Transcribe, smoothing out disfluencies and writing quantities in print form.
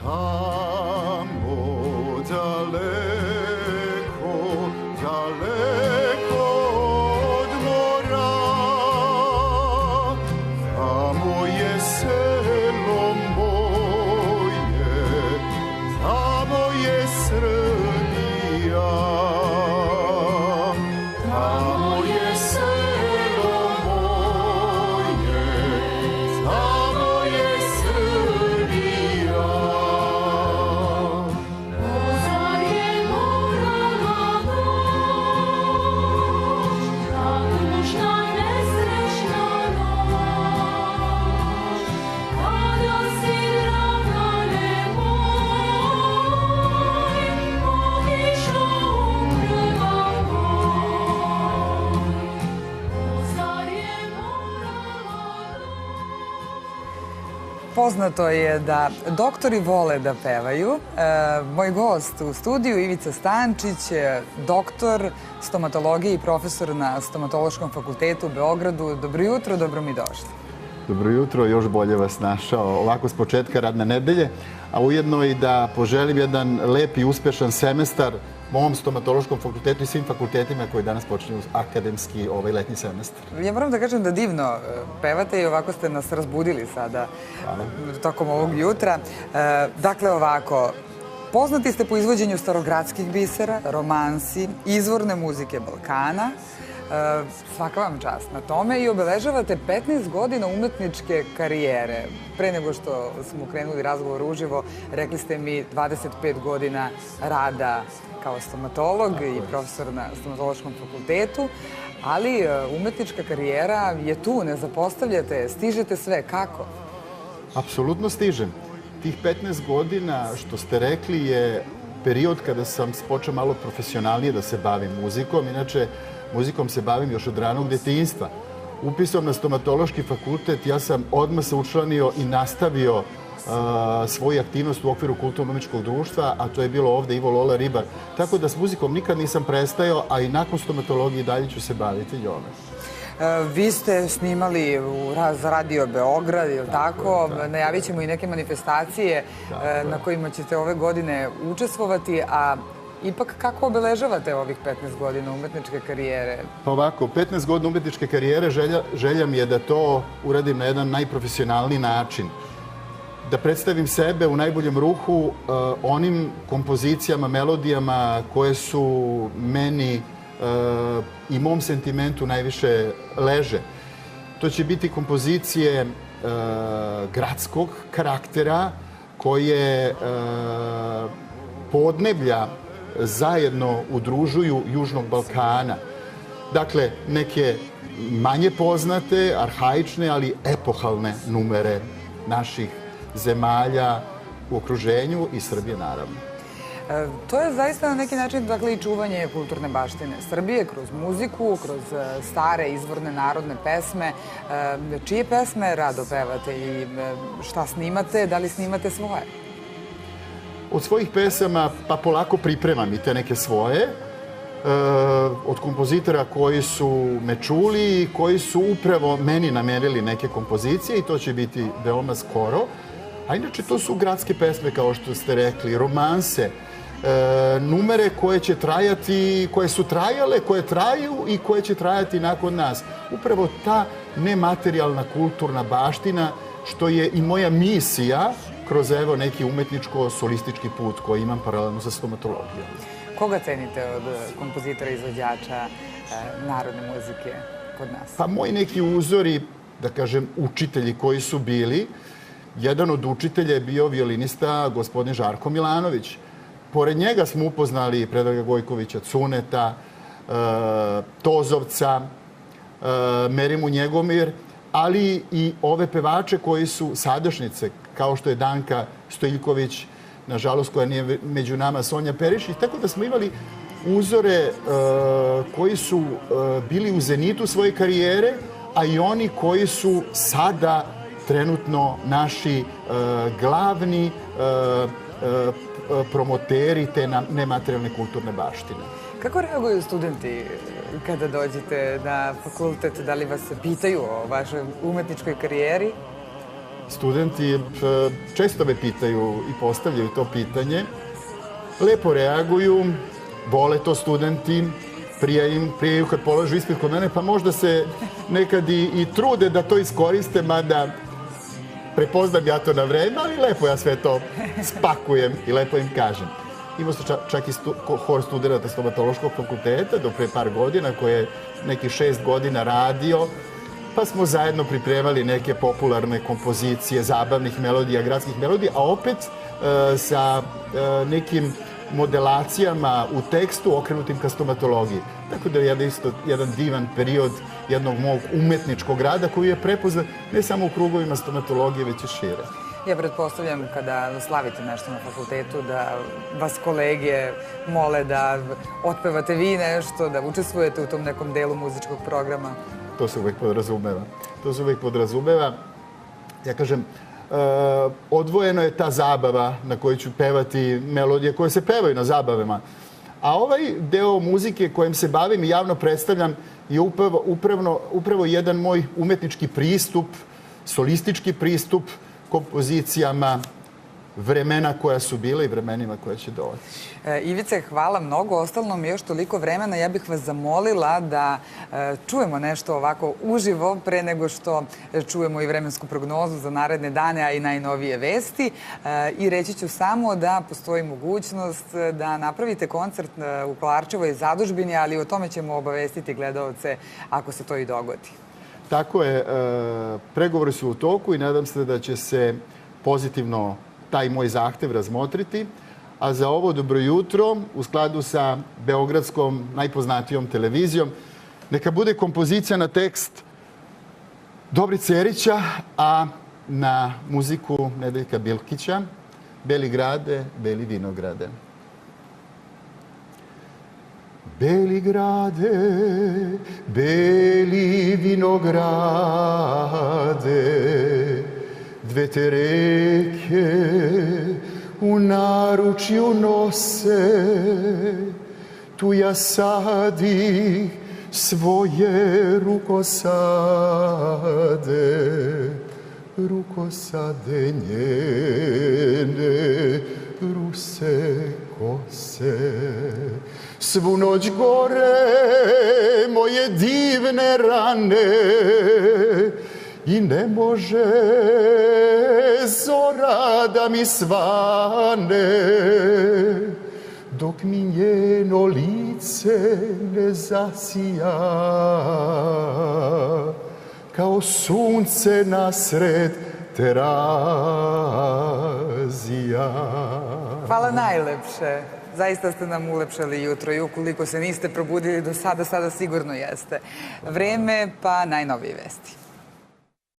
Tamo daleko, daleko od mora, tamo je selo moje, tamo je Srbija. Tamo je selo moje, tamo je Srbija. Ozar je morala noć, ta tužna nesrećna noć, kada si dragane moj, otišao umrla moj. Ozar je morala Poznato je da doktori vole da pevaju. Moj gost u studiju, Ivica Stančić, doktor stomatologije i profesor na Stomatološkom fakultetu u Beogradu. Dobro jutro, dobro mi došli. Dobro jutro, još bolje vas našao ovako s početka radne nedelje, a ujedno i da poželim jedan lep i uspešan semestar mom stomatološkom fakultetu i svim fakultetima koji danas počinju akademski letnji semestar. Ja moram da kažem da divno pevate i ovako ste nas razbudili sada tokom ovog jutra. Dakle, ovako, poznati ste po izvođenju starogradskih bisera, romansi, izvorne muzike Balkana. Svaka vam čast na tome i obeležavate 15 godina umetničke karijere. Pre nego što smo krenuli razgovor uživo, rekli ste mi 25 godina rada kao stomatolog i profesor na Stomatološkom fakultetu, ali umetnička karijera je tu, ne zapostavljate, stižete sve. Kako? Apsolutno stižem. Tih 15 godina, što ste rekli, je period kada sam počeo malo profesionalnije da se bavim muzikom. Inače, muzikom se bavim još od ranog detinjstva. Upisom na stomatološki fakultet ja sam odmah se učlanio i nastavio svoju aktivnost u okviru kulturno-umetničkog društva, a to je bilo ovde Ivo Lola Ribar. Tako da s muzikom nikad nisam prestajao, a i nakon stomatologije dalje ću se baviti njome. Vi ste snimali za Radio Beograd, je li tako? Najavit ćemo i neke manifestacije na kojima ćete ove godine učestvovati, a ipak kako obeležavate ovih 15 godina umetničke karijere? Pa ovako, 15 godina umetničke karijere želja mi je da to uradim na jedan najprofesionalniji način. Da predstavim sebe u najboljem ruhu onim kompozicijama, melodijama koje su meni i mom sentimentu najviše leže. To će biti kompozicije gradskog karaktera koje podneblja zajedno udružuju Južnog Balkana. Dakle, neke manje poznate, arhaične, ali epohalne numere naših zemalja u okruženju i Srbije, naravno. To je zaista na neki način, dakle, i čuvanje kulturne baštine Srbije kroz muziku, kroz stare izvorne narodne pesme. Čije pesme rado pevate i šta snimate? Da li snimate svoje? Od svojih pesama pa polako pripremam i te neke svoje. Od kompozitora koji su me čuli i koji su upravo meni namerili neke kompozicije i to će biti veoma skoro. A inače to su gradske pesme, kao što ste rekli, romanse, numere koje će trajati, koje su trajale, koje traju i koje će trajati nakon nas. Upravo ta nematerijalna kulturna baština, što je i moja misija kroz evo neki umetničko-solistički put koji imam paralelno sa stomatologijom. Koga cenite od kompozitora, izvođača narodne muzike kod nas? Pa moji neki uzori, da kažem, učitelji koji su bili. Jedan od učitelja je bio violinista gospodin Žarko Milanović. Pored njega smo upoznali Predraga Gojkovića, Cuneta, Tozovca, Merimu Njegomir, ali i ove pevače koji su sadašnjice, kao što je Danka Stojiljković, nažalost koja nije među nama, Sonja Perišić. Tako da smo imali uzore koji su bili u zenitu svoje karijere, a i oni koji su sada trenutno naši glavni promoteri te nematerijalne kulturne baštine. Kako reaguju studenti kada dođete na fakultet? Da li vas pitaju o vašoj umetničkoj karijeri? studenti često me pitaju i postavljaju to pitanje. Lepo reaguju, vole to studenti, prijaju kad polažu ispit kod mene, pa možda se nekad i trude da to iskoriste, mada prepoznam ja to na vreme, ali lepo ja sve to spakujem i lepo im kažem. Imao sam čak i hor studenta stomatološkog fakulteta do pre par godina, koji je nekih 6 godina radio, pa smo zajedno pripremali neke popularne kompozicije, zabavnih melodija, gradskih melodija, a opet sa nekim modelacijama u tekstu okrenutim ka stomatologiji. Tako da je jedan divan period jednog mog umetničkog rada koji je prepoznat ne samo u krugovima stomatologije, već i šire. Ja pretpostavljam kada slavite nešto na fakultetu da vas kolege mole da otpevate vi nešto, da učestvujete u tom nekom delu muzičkog programa. To se uvek podrazumeva. Ja kažem, odvojeno je ta zabava na kojoj ću pevati melodije koje se pevaju na zabavama. A ovaj deo muzike kojim se bavim i javno predstavljam je upravo jedan moj umetnički pristup, solistički pristup kompozicijama vremena koja su bile i vremenima koja će doći. Ivice, hvala mnogo. Ostalo nam je još toliko vremena. Ja bih vas zamolila da čujemo nešto ovako uživo pre nego što čujemo i vremensku prognozu za naredne dane, a i najnovije vesti. I reći ću samo da postoji mogućnost da napravite koncert u Kolarčevoj zadužbini, ali o tome ćemo obavestiti gledaoce ako se to i dogodi. Tako je. Pregovori su u toku i nadam se da će se pozitivno taj moj zahtev razmotriti. A za ovo dobro jutro, u skladu sa beogradskom najpoznatijom televizijom, neka bude kompozicija na tekst Dobrice Erića, a na muziku Nedeljka Bilkića, Beli grade, beli vinograde. Beli grade, beli vinograde, dve te reke u naručju nose, tu ja sadih svoje rukosade njene ruse kose. Svu noć gore moje divne rane i ne može zora da mi svane dok mi njeno lice ne zasija kao sunce nasred terazija. Hvala najlepše. Zaista ste nam ulepšali jutro i ukoliko se niste probudili do sada, sada sigurno jeste. Vreme pa najnovije vesti.